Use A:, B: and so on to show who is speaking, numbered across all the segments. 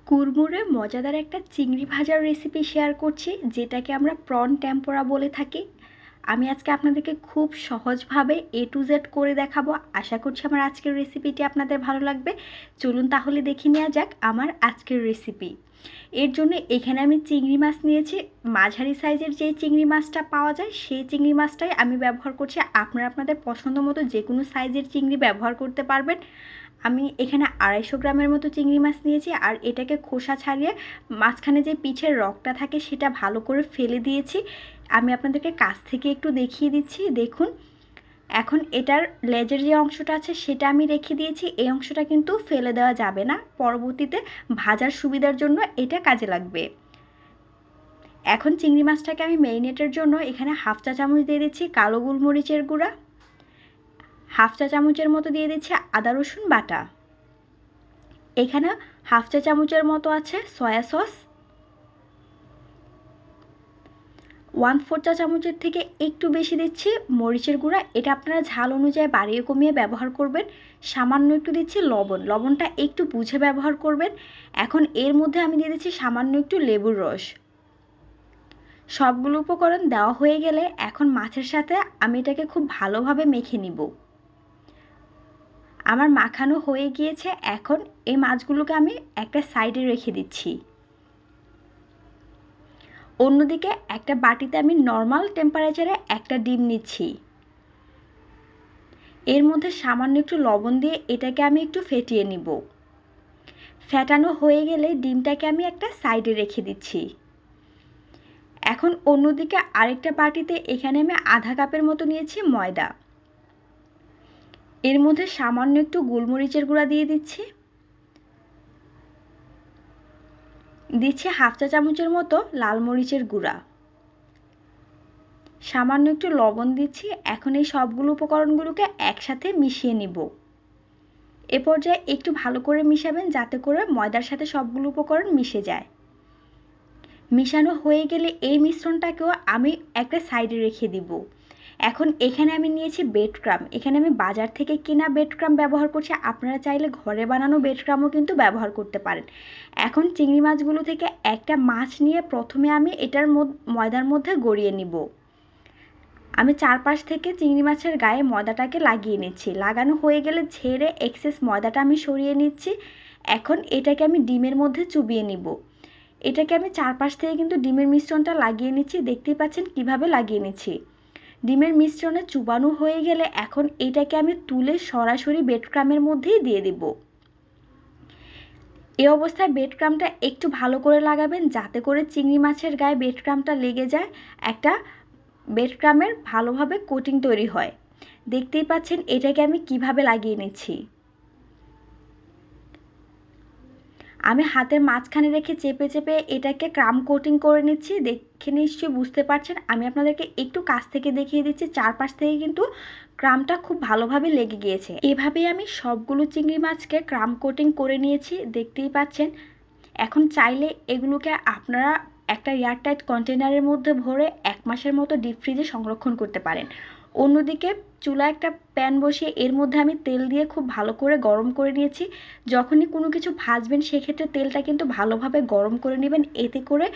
A: কুড়মুড়ে মজাদার একটা চিংড়ি ভাজার রেসিপি শেয়ার করছি, যেটাকে আমরা প্রন টেম্পোরা বলে থাকি। আমি আজকে আপনাদেরকে খুব সহজভাবে A to Z করে দেখাবো। আশা করছি আমার আজকের রেসিপিটি আপনাদের ভালো লাগবে। চলুন তাহলে দেখে নেওয়া যাক আমার আজকের রেসিপি। এর জন্য এখানে আমি চিংড়ি মাছ নিয়েছি। মাঝারি সাইজের যে চিংড়ি মাছটা পাওয়া যায় সেই চিংড়ি মাছটাই আমি ব্যবহার করছি। আপনারা আপনাদের পছন্দ মতো যে কোনো সাইজের চিংড়ি ব্যবহার করতে পারবেন। আমি এখানে 250 গ্রামের মতো চিংড়ি মাছ নিয়েছি, আর এটাকে খোসা ছাড়িয়ে মাঝখানে যে পিঠের রগটা থাকে সেটা ভালো করে ফেলে দিয়েছি। আমি আপনাদেরকে কাছ থেকে একটু দেখিয়ে দিচ্ছি, দেখুন। এখন এটার লেজের যে অংশটা আছে সেটা আমি রেখে দিয়েছি। এই অংশটা কিন্তু ফেলে দেওয়া যাবে না, পরবর্তীতে ভাজার সুবিধার জন্য এটা কাজে লাগবে। এখন চিংড়ি মাছটাকে আমি ম্যারিনেটের জন্য এখানে 1/2 চা চামচ দিয়ে দিচ্ছি কালো গোলমরিচের গুঁড়া, 1/2 চা চামচের মতো দিয়ে দিচ্ছি আদা রসুন বাটা, এখানে 1/2 চা চামচের মতো আছে সয়া সস, 1/4 চা চামচের থেকে একটু বেশি দিচ্ছি মরিচের গুঁড়া। এটা আপনারা ঝাল অনুযায়ী বাড়িয়ে কমিয়ে ব্যবহার করবেন। সামান্য একটু দিচ্ছি লবণ, লবণটা একটু বুঝে ব্যবহার করবেন। এখন এর মধ্যে আমি দিয়ে দিচ্ছি সামান্য একটু লেবুর রস। সবগুলো উপকরণ দেওয়া হয়ে গেলে এখন মাছের সাথে আমি এটাকে খুব ভালোভাবে মেখে নিব। আমার মাখানো হয়ে গিয়েছে। এখন এই মাছগুলোকে আমি একটা সাইডে রেখে দিচ্ছি। অন্যদিকে একটা বাটিতে আমি নর্মাল টেম্পারেচারে একটা ডিম নিচ্ছি। এর মধ্যে সামান্য একটু লবণ দিয়ে এটাকে আমি একটু ফেটিয়ে নিব। ফেটানো হয়ে গেলে ডিমটাকে আমি একটা সাইডে রেখে দিচ্ছি। এখন অন্যদিকে আরেকটা বাটিতে এখানে আমি আধা কাপের মতো নিয়েছি ময়দা। এর মধ্যে সামান্য একটু গোলমরিচের গুঁড়া দিয়ে দিচ্ছি, দিচ্ছি 1/2 চা চামচের মতো লাল মরিচের গুঁড়া, সামান্য একটু লবণ দিচ্ছি। এখন এই সবগুলো উপকরণগুলোকে একসাথে মিশিয়ে নিব। এ পর্যায়ে একটু ভালো করে মিশাবেন যাতে করে ময়দার সাথে সবগুলো উপকরণ মিশে যায়। মিশানো হয়ে গেলে এই মিশ্রণটাকেও আমি একটা সাইডে রেখে দিব। এখন এখানে আমি নিয়েছি ব্রেড ক্রাম্ব। এখানে আমি বাজার থেকে কেনা ব্রেড ক্রাম্ব ব্যবহার করছি। আপনারা চাইলে ঘরে বানানো ব্রেড ক্রাম্বও কিন্তু ব্যবহার করতে পারেন। এখন চিংড়ি মাছগুলো থেকে একটা মাছ নিয়ে প্রথমে আমি এটার ময়দার মধ্যে গড়িয়ে নিব। আমি চারপাশ থেকে চিংড়ি মাছের গায়ে ময়দাটাকে লাগিয়ে নিচ্ছি। লাগানো হয়ে গেলে ঝেড়ে এক্সেস ময়দাটা আমি সরিয়ে নিচ্ছি। এখন এটাকে আমি ডিমের মধ্যে চুবিয়ে নিব। এটাকে আমি চারপাশ থেকে কিন্তু ডিমের মিশ্রণটা লাগিয়ে নিচ্ছি। দেখতেই পাচ্ছেন কিভাবে লাগিয়ে নিচ্ছি। ডিমের মিশ্রণে চুবানো হয়ে গেলে এখন এটাকে আমি তুলে সরাসরি ব্রেড ক্রাম্বের মধ্যেই দিয়ে দিব। এই অবস্থায় ব্রেড ক্রাম্বটা একটু ভালো করে লাগাবেন যাতে করে চিংড়ি মাছের গায়ে ব্রেড ক্রাম্বটা লেগে যায়, একটা ব্রেড ক্রাম্বের ভালোভাবে কোটিং তৈরি হয়। দেখতেই পাচ্ছেন এটাকে আমি কিভাবে লাগিয়ে নিচ্ছি। আমি হাতের মাঝখানে রেখে চেপে চেপে এটাকে ক্রাম্ব কোটিং করে নিচ্ছি। দেখে নিশ্চয়ই বুঝতে পারছেন। আমি আপনাদেরকে একটু কাছ থেকে দেখিয়ে দিচ্ছি, চারপাশ থেকে কিন্তু ক্রাম্বটা খুব ভালোভাবে লেগে গিয়েছে। এভাবেই আমি সবগুলো চিংড়ি মাছকে ক্রাম্ব কোটিং করে নিয়েছি, দেখতেই পাচ্ছেন। এখন চাইলে এগুলোকে আপনারা একটা এয়ারটাইট কন্টেনারের মধ্যে ভরে 1 মাসের মতো ডিপ ফ্রিজে সংরক্ষণ করতে পারেন। অন্যদিকে চুলায় একটা প্যান বসিয়ে এর মধ্যে আমি তেল দিয়ে খুব ভালো করে গরম করে নিয়েছি। যখনই কোনো কিছু ভাজবেন সেক্ষেত্রে তেলটা কিন্তু ভালোভাবে গরম করে নেবেন, এতে করে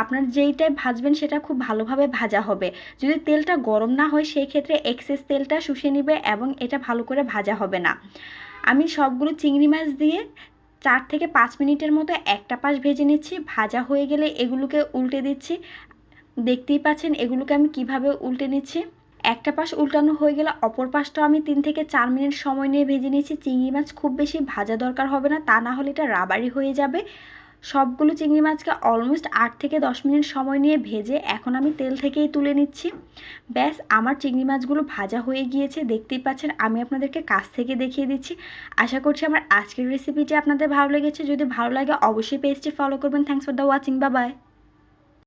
A: আপনার যেইটাই ভাজবেন সেটা খুব ভালোভাবে ভাজা হবে। যদি তেলটা গরম না হয় সেই ক্ষেত্রে এক্সেস তেলটা শুষে নেবে এবং এটা ভালো করে ভাজা হবে না। আমি সবগুলো চিংড়ি মাছ দিয়ে 4 থেকে 5 মিনিটের মতো একটা পাশ ভেজে নিচ্ছি। ভাজা হয়ে গেলে এগুলোকে উল্টে দিচ্ছি। দেখতেই পাচ্ছেন এগুলোকে আমি কিভাবে উল্টে নিচ্ছি। একটা পাশ উল্টানো হয়ে গেলে অপর পাশটাও আমি 3 থেকে 4 মিনিট সময় নিয়ে ভেজে নিচ্ছি। চিংড়ি মাছ খুব বেশি ভাজা দরকার হবে না, তা না হলে এটা রাবারি হয়ে যাবে। সবগুলো চিংড়ি মাছকে অলমোস্ট 8 থেকে 10 মিনিট সময় নিয়ে ভেজে এখন আমি তেল থেকেই তুলে নিচ্ছি। ব্যাস, আমার চিংড়ি মাছগুলো ভাজা হয়ে গিয়েছে, দেখতেই পাচ্ছেন। আমি আপনাদেরকে কাছ থেকে দেখিয়ে দিচ্ছি। আশা করছি আমার আজকের রেসিপিটি আপনাদের ভালো লেগেছে। যদি ভালো লাগে অবশ্যই পেজটি ফলো করবেন। Thanks for the watching. Bye bye.